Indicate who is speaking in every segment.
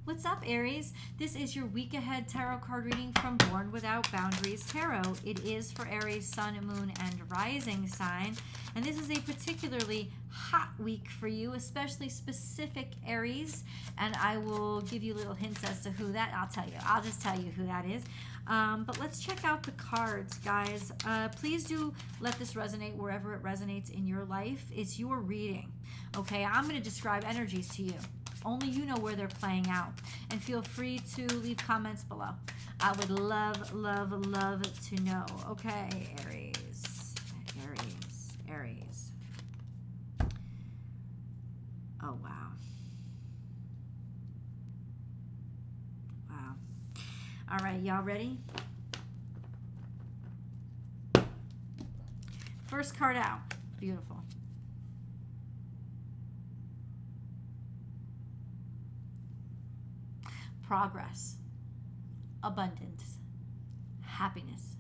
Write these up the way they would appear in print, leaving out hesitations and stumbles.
Speaker 1: What's up, Aries? This is your week ahead tarot card reading from Born Without Boundaries Tarot. It is for Aries, Sun, Moon, and Rising sign. And this is a particularly hot week for you, especially specific Aries. And I will give you little hints as to who that, I'll tell you. I'll just tell you who that is. But let's check out the cards, guys. Please do let this resonate wherever it resonates in your life. It's your reading, okay? I'm going to describe energies to you. Only you know where they're playing out. And feel free to leave comments below. I would love, love, love to know. Okay, Aries. Aries. Aries. Oh, wow. Wow. All right, y'all ready? First card out. Beautiful. Progress, abundance, happiness,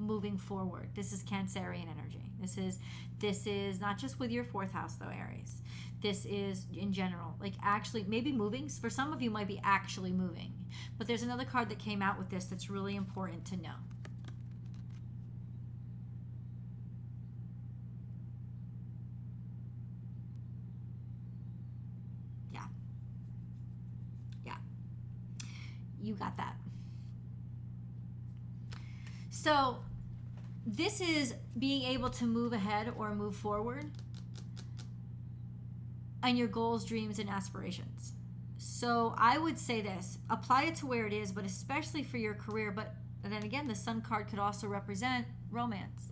Speaker 1: moving forward. This is Cancerian energy. This is not just with your fourth house though, Aries. This is in general, like actually maybe moving. For some of you might be actually moving, but there's another card that came out with this that's really important to know. You got that. So this is being able to move ahead or move forward and your goals, dreams, and aspirations. So I would say this, apply it to where it is, but especially for your career. But then again, the Sun card could also represent romance.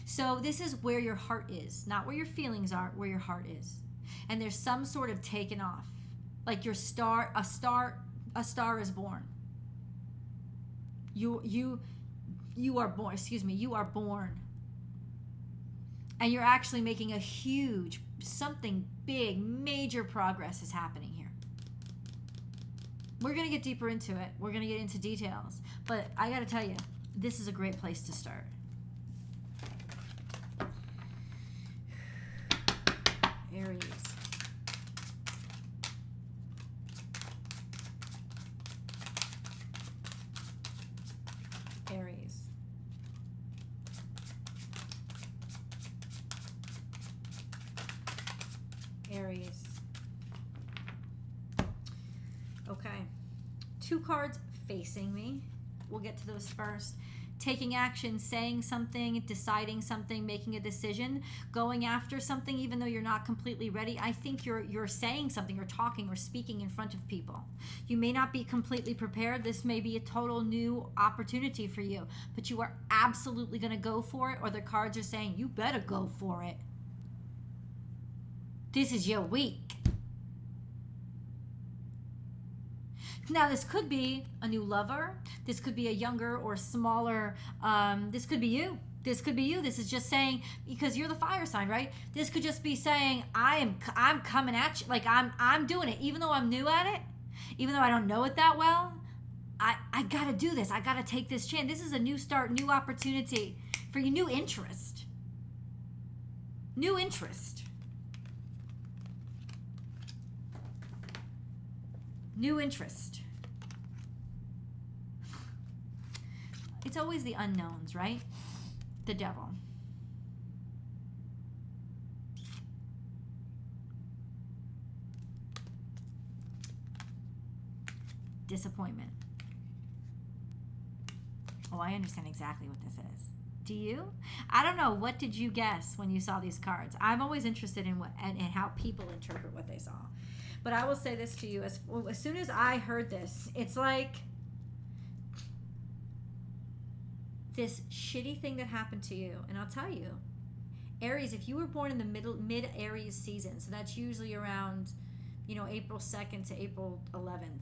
Speaker 1: So this is where your heart is, not where your feelings are, where your heart is. And there's some sort of taken off. Like a star is born. You are born, you are born. And you're actually making a huge, something big, major progress is happening here. We're going to get deeper into it. We're going to get into details. But I got to tell you, this is a great place to start. Aries. Aries. Aries. Okay. Two cards facing me. We'll get to those first. Taking action, saying something, deciding something, making a decision, going after something even though you're not completely ready. I think you're saying something or talking or speaking in front of people. You may not be completely prepared. This may be a total new opportunity for you, but you are absolutely going to go for it, or the cards are saying you better go for it. This is your week. Now, this could be a new lover. This could be a younger or smaller. This could be you. This could be you. This is just saying, because you're the fire sign, right? This could just be saying, I'm coming at you. Like I'm doing it. Even though I'm new at it, even though I don't know it that well, I got to do this. I got to take this chance. This is a new start, new opportunity for you, new interest. New interest. New interest. It's always the unknowns, right? The devil. Disappointment. Oh, I understand exactly what this is. Do you? I don't know. What did you guess when you saw these cards? I'm always interested in what and how people interpret what they saw. But I will say this to you, as soon as I heard this, it's like this shitty thing that happened to you. And I'll tell you, Aries, if you were born in the mid-Aries season, so that's usually around, April 2nd to April 11th,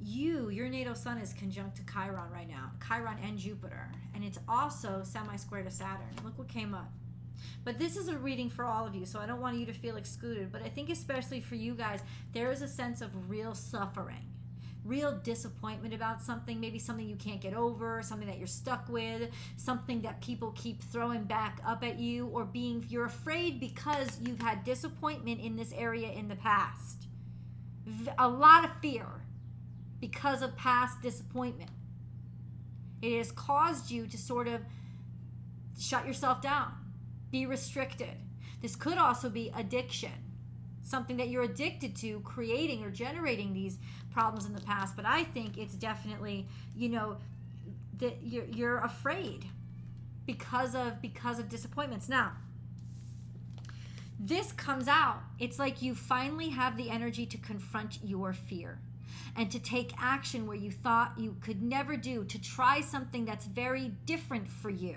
Speaker 1: your natal sun is conjunct to Chiron right now, Chiron and Jupiter. And it's also semi-square to Saturn. Look what came up. But this is a reading for all of you, so I don't want you to feel excluded. But I think especially for you guys, there is a sense of real suffering. real disappointment about something, maybe something you can't get over, something that you're stuck with, something that people keep throwing back up at you, or you're afraid because you've had disappointment in this area in the past. A lot of fear because of past disappointment. It has caused you to sort of shut yourself down, be restricted. This could also be addiction, something that you're addicted to, creating or generating these problems in the past. But I think it's definitely, that you're afraid because of disappointments. Now, this comes out. It's like you finally have the energy to confront your fear and to take action where you thought you could never do, to try something that's very different for you.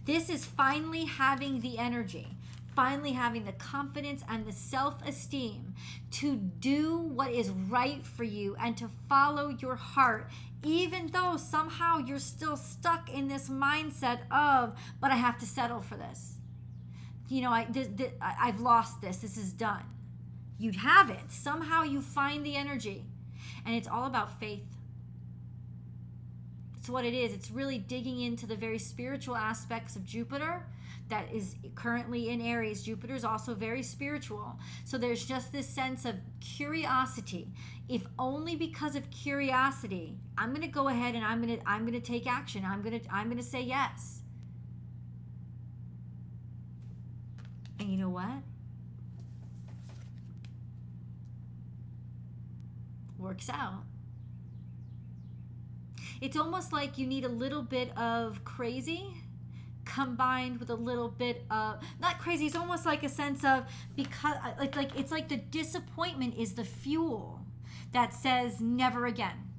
Speaker 1: This is finally having the energy, finally having the confidence and the self-esteem to do what is right for you and to follow your heart, even though somehow you're still stuck in this mindset of, but I have to settle for this. I've lost this. This is done. You have it. Somehow you find the energy. And it's all about faith. It's what it is. It's really digging into the very spiritual aspects of Jupiter that is currently in Aries. Jupiter is also very spiritual. So there's just this sense of curiosity. If only because of curiosity, I'm going to go ahead and I'm going to take action. I'm going to say yes. And you know what? Works out. It's almost like you need a little bit of crazy combined with a little bit of, not crazy, it's almost like a sense of, because it's like the disappointment is the fuel that says never again.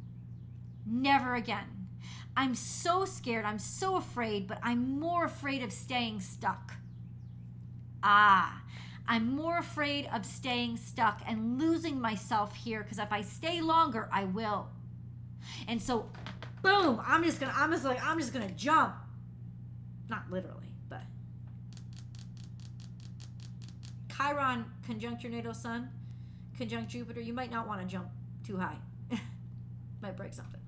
Speaker 1: Never again. I'm so scared, I'm so afraid, but I'm more afraid of staying stuck. I'm more afraid of staying stuck and losing myself here, because if I stay longer, I will. And so, boom, I'm just gonna jump. Not literally, but Chiron conjunct your natal sun, conjunct Jupiter. You might not want to jump too high. Might break something.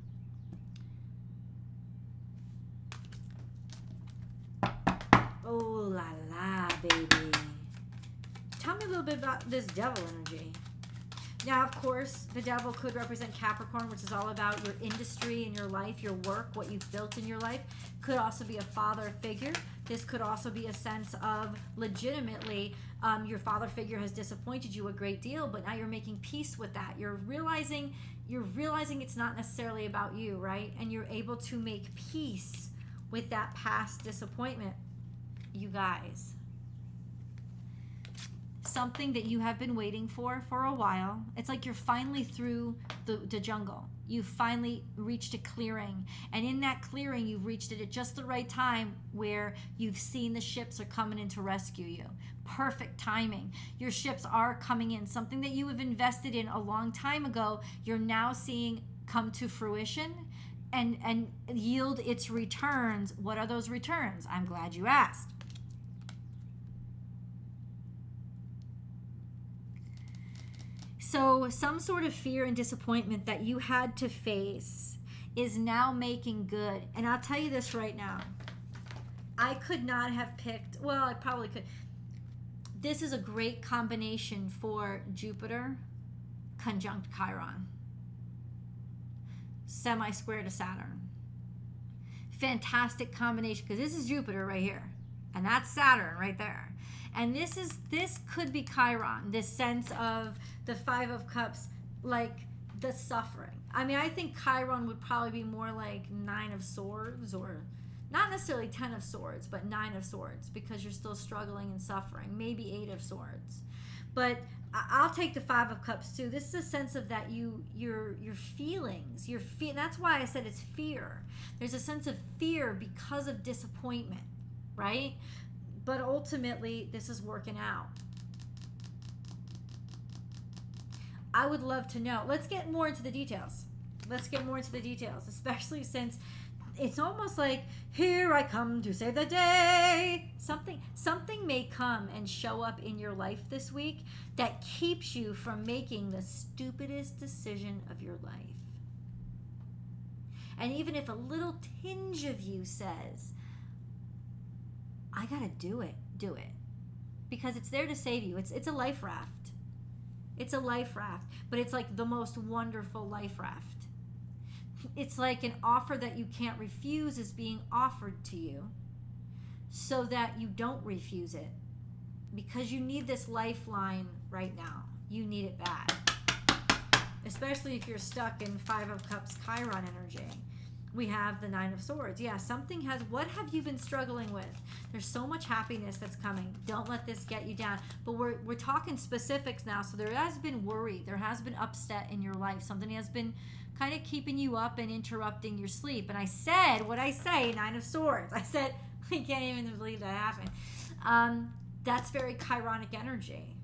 Speaker 1: Oh la la, baby. Tell me a little bit about this devil energy. Now, of course, the devil could represent Capricorn, which is all about your industry and your life, your work, what you've built in your life. Could also be a father figure. This could also be a sense of legitimately your father figure has disappointed you a great deal, but now you're making peace with that. You're realizing it's not necessarily about you, right? And you're able to make peace with that past disappointment. You guys, something that you have been waiting for a while. It's like you're finally through the jungle. You finally reached a clearing. And in that clearing, you've reached it at just the right time where you've seen the ships are coming in to rescue you. Perfect timing. Your ships are coming in. Something that you have invested in a long time ago, you're now seeing come to fruition and yield its returns. What are those returns? I'm glad you asked. So some sort of fear and disappointment that you had to face is now making good. And I'll tell you this right now. I could not have picked, well, I probably could. This is a great combination for Jupiter conjunct Chiron. Semi-square to Saturn. Fantastic combination, because this is Jupiter right here. And that's Saturn right there. And this could be Chiron, this sense of the Five of Cups, like the suffering. I mean, I think Chiron would probably be more like Nine of Swords, or not necessarily 10 of Swords, but 9 of Swords, because you're still struggling and suffering. Maybe 8 of Swords. But I'll take the Five of Cups too. This is a sense of that your feelings, that's why I said it's fear. There's a sense of fear because of disappointment, right? But ultimately, this is working out. I would love to know. Let's get more into the details. Especially since it's almost like, here I come to save the day. Something may come and show up in your life this week that keeps you from making the stupidest decision of your life. And even if a little tinge of you says, I gotta do it. Because it's there to save you. It's a life raft. It's a life raft, but it's like the most wonderful life raft. It's like an offer that you can't refuse is being offered to you so that you don't refuse it, because you need this lifeline right now. You need it bad, especially if you're stuck in Five of Cups Chiron energy. We have the Nine of Swords. Yeah, what have you been struggling with? There's so much happiness that's coming. Don't let this get you down. But we're talking specifics now. So there has been worry. There has been upset in your life. Something has been kind of keeping you up and interrupting your sleep. And I said what I say, Nine of Swords. I said, I can't even believe that happened. That's very Chironic energy.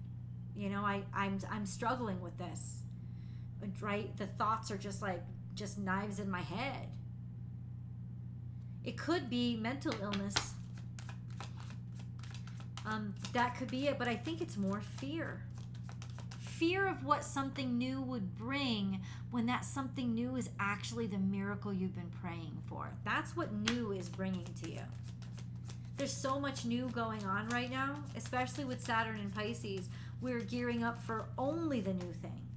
Speaker 1: You know, I'm struggling with this. Right? The thoughts are just knives in my head. It could be mental illness. That could be it, but I think it's more fear. Fear of what something new would bring when that something new is actually the miracle you've been praying for. That's what new is bringing to you. There's so much new going on right now, especially with Saturn and Pisces. We're gearing up for only the new things.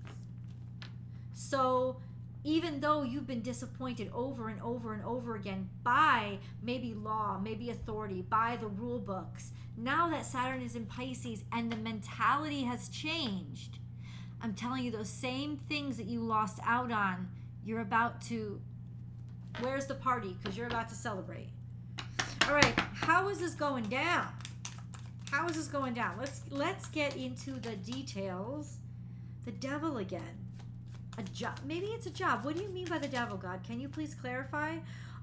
Speaker 1: So even though you've been disappointed over and over and over again by maybe law, maybe authority, by the rule books, now that Saturn is in Pisces and the mentality has changed, I'm telling you, those same things that you lost out on, you're about to, where's the party? Because you're about to celebrate. All right, how is this going down? How is this going down? Let's get into the details. The devil again. A job. Maybe it's a job. What do you mean by the devil, God? Can you please clarify?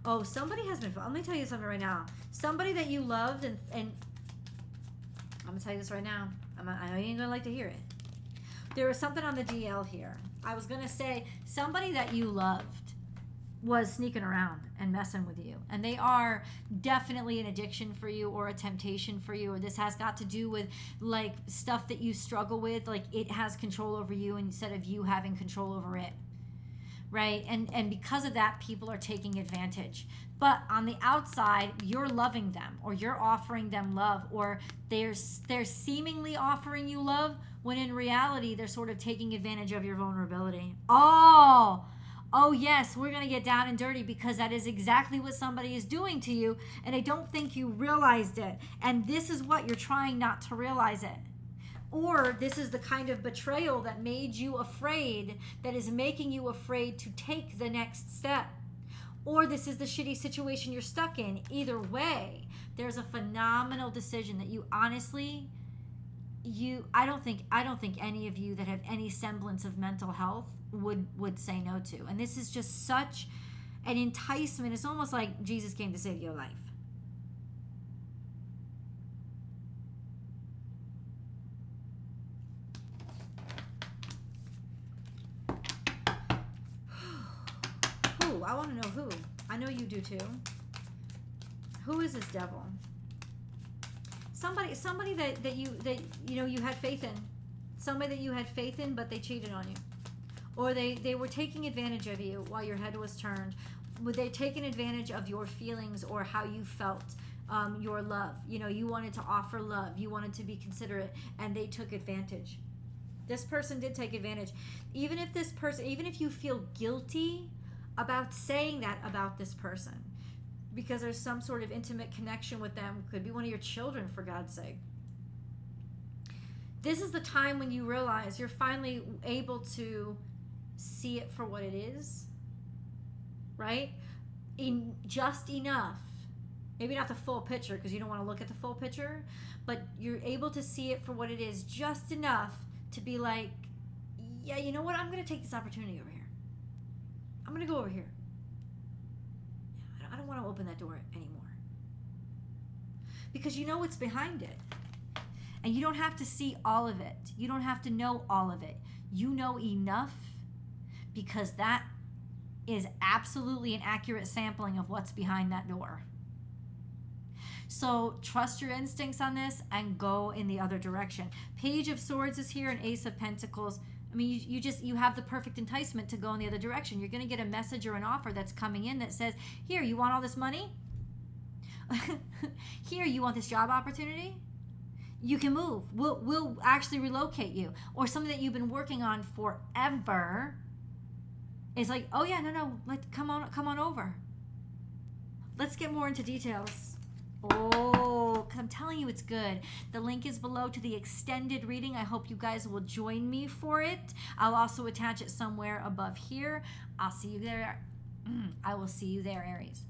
Speaker 1: Oh, somebody has been. Let me tell you something right now. Somebody that you loved, and I'm gonna tell you this right now. I know you ain't gonna like to hear it. There was something on the DL here. I was gonna say somebody that you loved was sneaking around and messing with you, and they are definitely an addiction for you or a temptation for you, or this has got to do with like stuff that you struggle with, like it has control over you instead of you having control over it, right? And because of that, people are taking advantage. But on the outside, you're loving them, or you're offering them love, or they're seemingly offering you love when in reality they're sort of taking advantage of your vulnerability. Oh yes, we're going to get down and dirty, because that is exactly what somebody is doing to you, and I don't think you realized it. And this is what you're trying not to realize it. Or this is the kind of betrayal that made you afraid, that is making you afraid to take the next step. Or this is the shitty situation you're stuck in. Either way, there's a phenomenal decision that you honestly, I don't think any of you that have any semblance of mental health would say no to. And this is just such an enticement. It's almost like Jesus came to save your life. Who? I want to know who. I know you do too. Who is this devil? Somebody that you had faith in. Somebody that you had faith in, but they cheated on you. Or they were taking advantage of you while your head was turned. Were they taking advantage of your feelings or how you felt, your love? You wanted to offer love. You wanted to be considerate, and they took advantage. This person did take advantage. Even if you feel guilty about saying that about this person, because there's some sort of intimate connection with them, could be one of your children, for God's sake. This is the time when you realize you're finally able to see it for what it is, right? In just enough, maybe not the full picture, because you don't want to look at the full picture, but you're able to see it for what it is, just enough to be like, yeah, you know what? I'm going to take this opportunity over here. I'm going to go over here. I don't want to open that door anymore. Because you know what's behind it. And you don't have to see all of it. You don't have to know all of it. You know enough, because that is absolutely an accurate sampling of what's behind that door. So trust your instincts on this and go in the other direction. Page of Swords is here and Ace of Pentacles. I mean, you have the perfect enticement to go in the other direction. You're going to get a message or an offer that's coming in that says, here, you want all this money? Here, you want this job opportunity? You can move. We'll actually relocate you. Or something that you've been working on forever is like, oh yeah, no, come on over. Let's get more into details. Oh, because I'm telling you it's good. The link is below to the extended reading. I hope you guys will join me for it. I'll also attach it somewhere above here. I'll see you there. I will see you there, Aries.